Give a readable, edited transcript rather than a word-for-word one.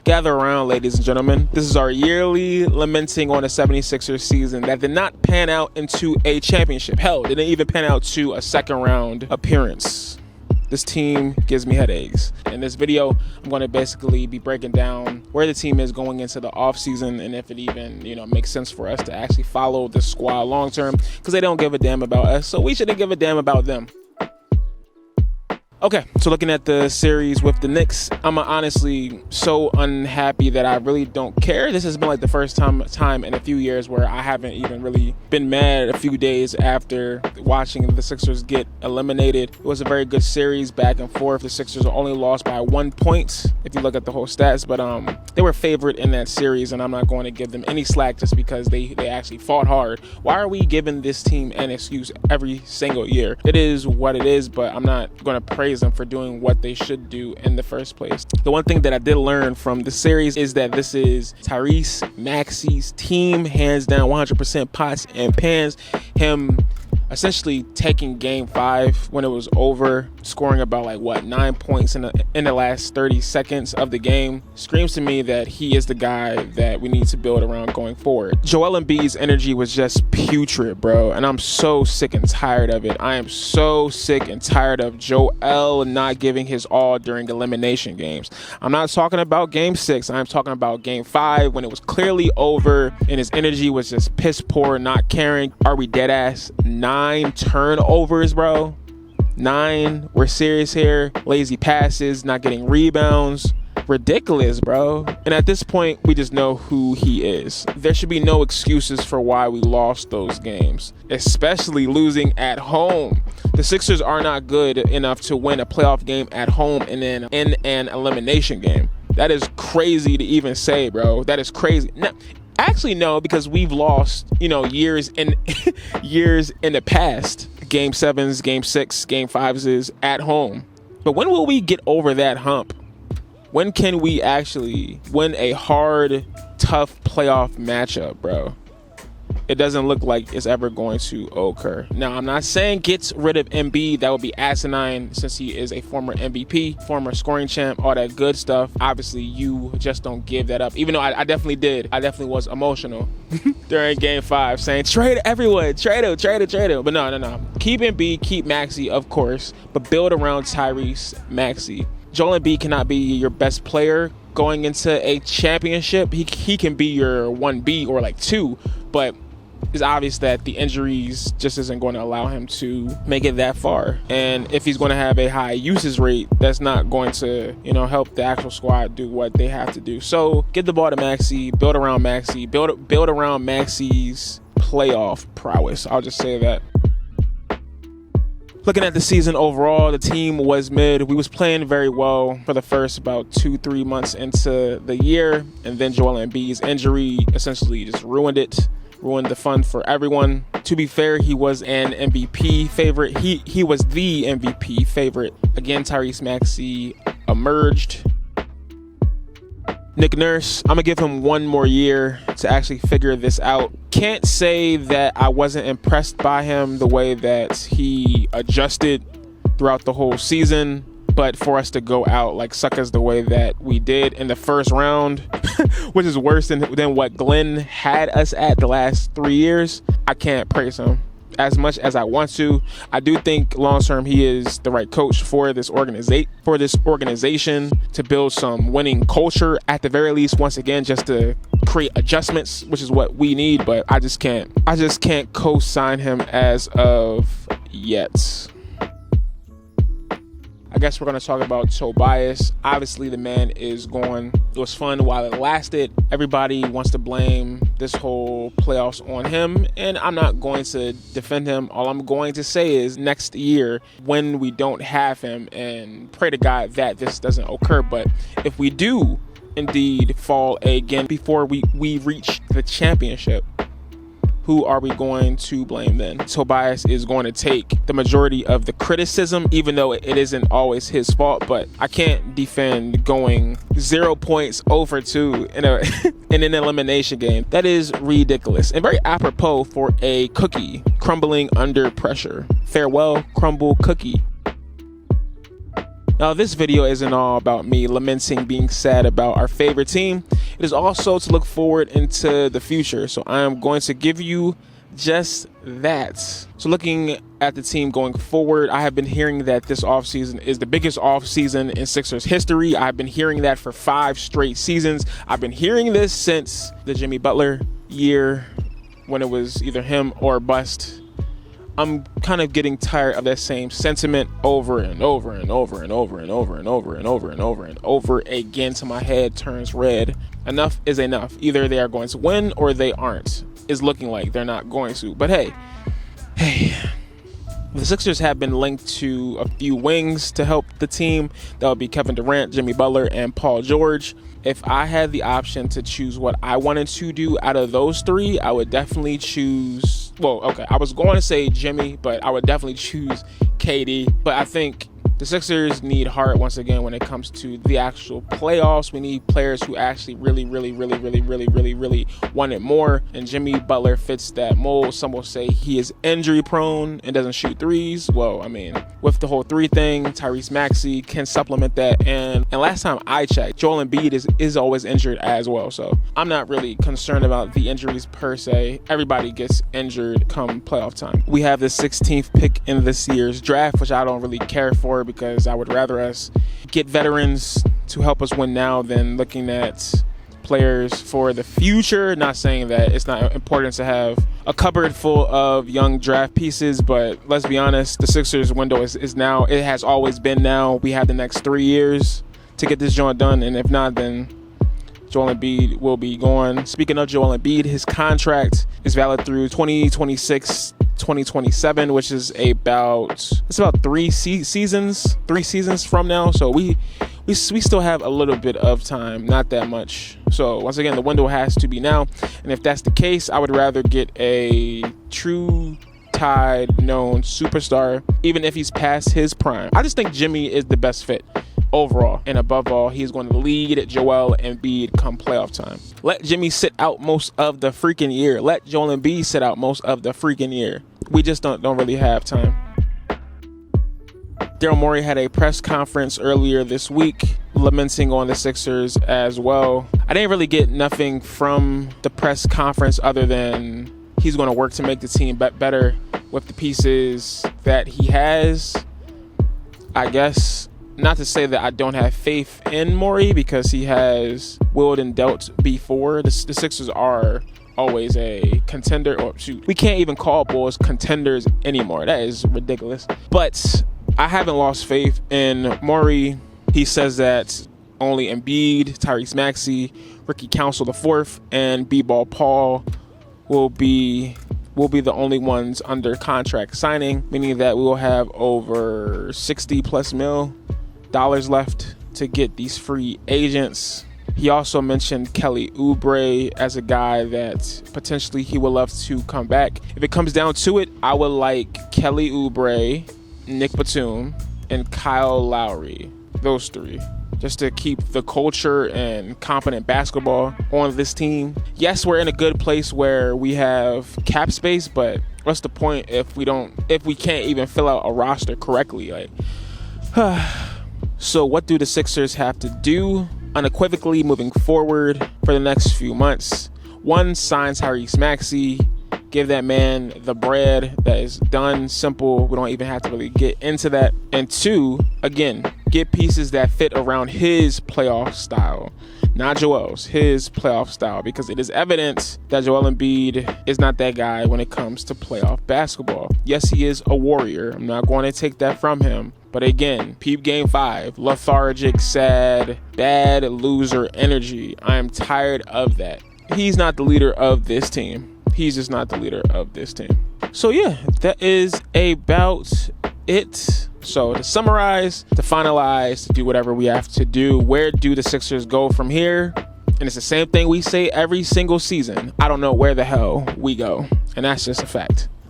Gather around, ladies and gentlemen. This is our yearly lamenting on a 76ers season that did not pan out into a championship. Hell, didn't even pan out to a second round appearance. This team gives me headaches. In this video, I'm going to basically be breaking down where the team is going into the offseason and if it even, makes sense for us to actually follow the squad long term, because they don't give a damn about us, so we shouldn't give a damn about them. Okay, so looking at the series with the Knicks, I'm honestly so unhappy that I really don't care. This has been like the first time in a few years where I haven't even really been mad a few days after watching the Sixers get eliminated. It was a very good series, back and forth. The Sixers only lost by 1 point if you look at the whole stats, but they were favored in that series, and I'm not going to give them any slack just because they actually fought hard. Why are we giving this team an excuse every single year? It is what it is, but I'm not going to praise them for doing what they should do in the first place. The one thing that I did learn from the series is that this is Tyrese Maxey's team, hands down, 100% pots and pans. Him essentially taking game 5 when it was over, scoring about 9 points in the last 30 seconds of the game, screams to me that he is the guy that we need to build around going forward. Joel Embiid's energy was just putrid, bro, and I'm so sick and tired of it. I am so sick and tired of Joel not giving his all during elimination games. I'm not talking about game 6. I'm talking about game 5 when it was clearly over and his energy was just piss poor, not caring. Are we dead ass? 9 turnovers, bro. 9. We're serious here. Lazy passes, not getting rebounds. Ridiculous, bro. And at this point, we just know who he is. There should be no excuses for why we lost those games, especially losing at home. The Sixers are not good enough to win a playoff game at home and then in an elimination game. That is crazy to even say, bro. That is crazy. Now, actually, no, because we've lost, years in the past. Game 7s, game 6, game 5s at home. But when will we get over that hump? When can we actually win a hard, tough playoff matchup, bro? It doesn't look like it's ever going to occur. Now, I'm not saying get rid of Embiid. That would be asinine since he is a former MVP, former scoring champ, all that good stuff. Obviously, you just don't give that up. Even though I definitely did. I definitely was emotional during game 5 saying, trade everyone, trade him. But no. Keep Embiid, keep Maxey, of course, but build around Tyrese Maxey. Joel Embiid cannot be your best player going into a championship. He can be your 1B or 2, but it's obvious that the injuries just isn't going to allow him to make it that far. And if he's going to have a high usage rate, that's not going to, help the actual squad do what they have to do. So get the ball to Maxey, build around Maxey, build around Maxey's playoff prowess. I'll just say that. Looking at the season overall, the team was mid. We was playing very well for the first about 2-3 months into the year, and then Joel Embiid's injury essentially just ruined the fun for everyone. To be fair, he was an MVP favorite. He was the MVP favorite. Again, Tyrese Maxey emerged. Nick Nurse, I'm going to give him one more year to actually figure this out. Can't say that I wasn't impressed by him the way that he adjusted throughout the whole season. But for us to go out like suckers the way that we did in the first round, which is worse than what Glenn had us at the last 3 years, I can't praise him as much as I want to. I do think long term he is the right coach for this organization to build some winning culture at the very least, once again, just to create adjustments, which is what we need. But I just can't co-sign him as of yet. I guess we're going to talk about Tobias. Obviously, the man is gone. It was fun while it lasted. Everybody wants to blame this whole playoffs on him, and I'm not going to defend him. All I'm going to say is next year, when we don't have him, and pray to God that this doesn't occur, but if we do indeed fall again before we reach the championship, who are we going to blame then? Tobias is going to take the majority of the criticism, even though it isn't always his fault. But I can't defend going 0 points over 2 in an elimination game. That is ridiculous and very apropos for a cookie crumbling under pressure. Farewell, crumble cookie. Now, this video isn't all about me lamenting being sad about our favorite team. It is also to look forward into the future. So I am going to give you just that. So looking at the team going forward, I have been hearing that this offseason is the biggest offseason in Sixers history. I've been hearing that for 5 straight seasons. I've been hearing this since the Jimmy Butler year, when it was either him or bust. I'm kind of getting tired of that same sentiment over and over and over and over and over and over and over and over and over again till my head turns red. Enough is enough. Either they are going to win or they aren't. It's looking like they're not going to. But hey, the Sixers have been linked to a few wings to help the team. That would be Kevin Durant, Jimmy Butler, and Paul George. If I had the option to choose what I wanted to do out of those 3, I would definitely choose, I was going to say Jimmy, but I would definitely choose KD. But I think the Sixers need heart once again when it comes to the actual playoffs. We need players who actually really want it more. And Jimmy Butler fits that mold. Some will say he is injury prone and doesn't shoot threes. Well, I mean, with the whole 3 thing, Tyrese Maxey can supplement that. And last time I checked, Joel Embiid is always injured as well. So I'm not really concerned about the injuries per se. Everybody gets injured come playoff time. We have the 16th pick in this year's draft, which I don't really care for, because I would rather us get veterans to help us win now than looking at players for the future. Not saying that it's not important to have a cupboard full of young draft pieces, but let's be honest, the Sixers window is now. It has always been now. We have the next 3 years to get this joint done, and if not, then Joel Embiid will be gone. Speaking of Joel Embiid, his contract is valid through 2026 2027, which is about 3 seasons from now. So we still have a little bit of time, not that much. So once again, the window has to be now. And if that's the case, I would rather get a true Tide known superstar, even if he's past his prime. I just think Jimmy is the best fit overall, and above all, he's going to lead Joel Embiid come playoff time. Let Jimmy sit out most of the freaking year. Let Joel Embiid sit out most of the freaking year. We just don't really have time. Daryl Morey had a press conference earlier this week lamenting on the Sixers as well. I didn't really get nothing from the press conference other than he's going to work to make the team better with the pieces that he has. I guess not to say that I don't have faith in Morey, because he has willed and dealt before. The Sixers are always a contender. We can't even call Bulls contenders anymore. That is ridiculous. But I haven't lost faith in Morey. He says that only Embiid, Tyrese Maxey, Ricky Council IV, and B-Ball Paul will be the only ones under contract signing, meaning that we will have over $60+ million left to get these free agents. He also mentioned Kelly Oubre as a guy that potentially he would love to come back. If it comes down to it, I would like Kelly Oubre, Nick Batum, and Kyle Lowry. Those 3. Just to keep the culture and competent basketball on this team. Yes, we're in a good place where we have cap space, but what's the point if we can't even fill out a roster correctly? So what do the Sixers have to do unequivocally moving forward for the next few months? 1, sign Tyrese Maxey. Give that man the bread. That is done, simple. We don't even have to really get into that. And 2, again, get pieces that fit around his playoff style, not Joel's, his playoff style, because it is evident that Joel Embiid is not that guy when it comes to playoff basketball. Yes, he is a warrior. I'm not going to take that from him. But again, peep game 5, lethargic, sad, bad loser energy. I am tired of that. He's not the leader of this team. He's just not the leader of this team. So yeah, that is about it. So to summarize, to finalize, to do whatever we have to do, where do the Sixers go from here? And it's the same thing we say every single season. I don't know where the hell we go. And that's just a fact.